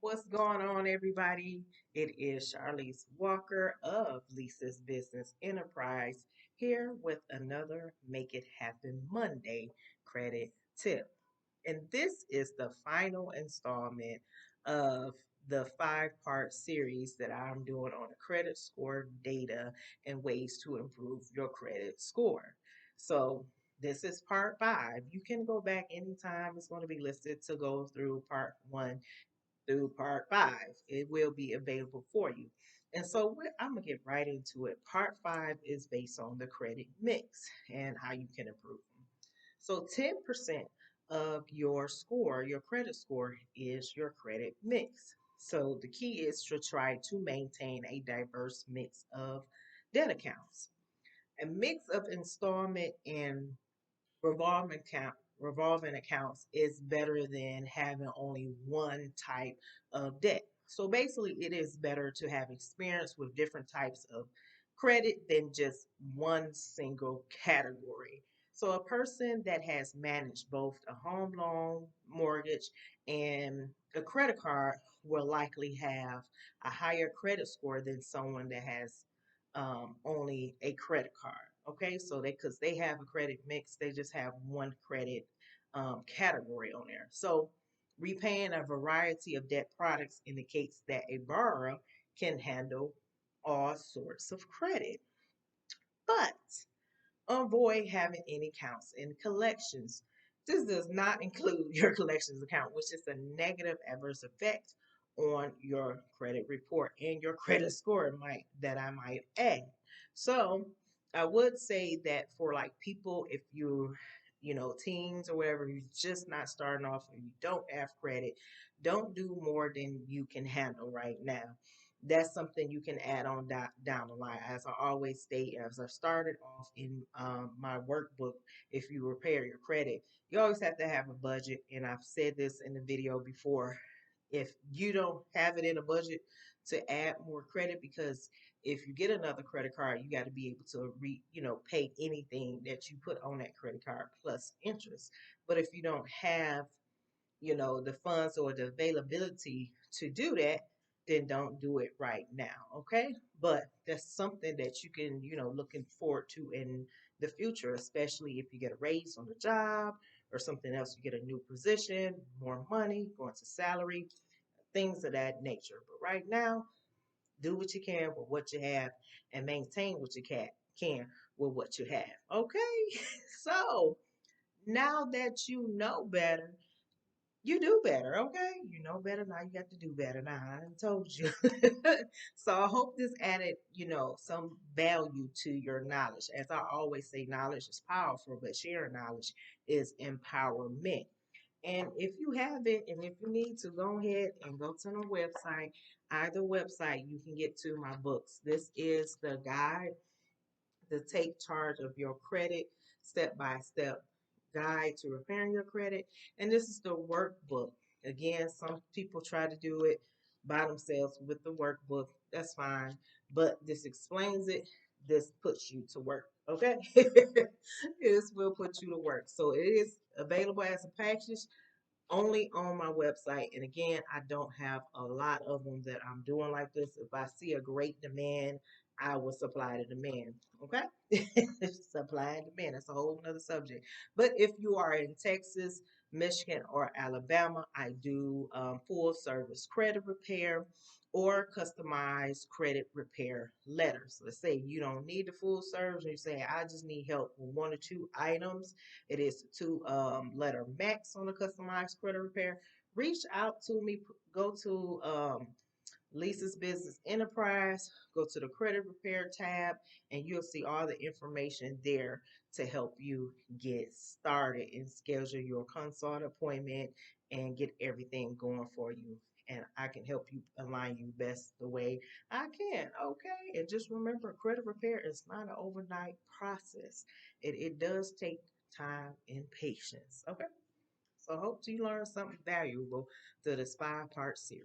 What's going on, everybody? It is Charlize Walker of Lisa's Business Enterprise here with another Make It Happen Monday credit tip. And this is the final installment of the 5-part series that I'm doing on the credit score data and ways to improve your credit score. So, this is part 5. You can go back anytime. It's going to be listed to go through part 1 through part 5. It will be available for you. And so I'm going to get right into it. Part 5 is based on the credit mix and how you can improve them. So 10% of your score, your credit score, is your credit mix. So the key is to try to maintain a diverse mix of debt accounts. A mix of installment and revolving account revolving accounts is better than having only one type of debt. So basically it is better to have experience with different types of credit than just one single category. So a person that has managed both a home loan, mortgage, and a credit card will likely have a higher credit score than someone that has only a credit card. Okay, so because they have a credit mix, they just have one credit category on there. So repaying a variety of debt products indicates that a borrower can handle all sorts of credit, but avoid having any counts in collections. This does not include your collections account, which is a negative adverse effect on your credit report and your credit score I might add. So I would say that for like people, if you teens or whatever, you're just not starting off and you don't have credit, don't do more than you can handle right now. That's something you can add on down the line. As I always state, as I started off in my workbook, if you repair your credit, you always have to have a budget. And I've said this in the video before. If you don't have it in a budget to add more credit, because if you get another credit card, you got to be able to pay anything that you put on that credit card plus interest. But if you don't have the funds or the availability to do that, then don't do it right now. Okay. But that's something that you can, looking forward to in the future, especially if you get a raise on the job or something else, you get a new position, more money, going to salary, things of that nature. But right now, do what you can with what you have and maintain what you can with what you have. Okay. So now that you know better, you do better, okay? You know better now. You got to do better now. I done told you. So I hope this added, some value to your knowledge. As I always say, knowledge is powerful, but sharing knowledge is empowerment. And if you have it, and if you need to, go ahead and go to the website. Either website, you can get to my books. This is the guide to take charge of your credit, step by step guide to repairing your credit. And this is the workbook. Again, some people try to do it by themselves with the workbook. That's fine. But this explains it. This puts you to work. Okay? This will put you to work. So it is available as a package only on my website. And again, I don't have a lot of them that I'm doing like this. If I see a great demand, I will supply the demand. Okay? Supply and demand. That's a whole nother subject. But if you are in Texas, Michigan, or Alabama, I do full service credit repair or customized credit repair letters. Let's say you don't need the full service, and you say, I just need help with one or two items. It is the two letter max on the customized credit repair. Reach out to me. Go to Lisa's Business Enterprise. Go to the credit repair tab, and you'll see all the information there to help you get started and schedule your consult appointment and get everything going for you. And I can help you align you best the way I can. Okay. And just remember, credit repair is not an overnight process. It does take time and patience. Okay. So I hope you learned something valuable through this 5-part series.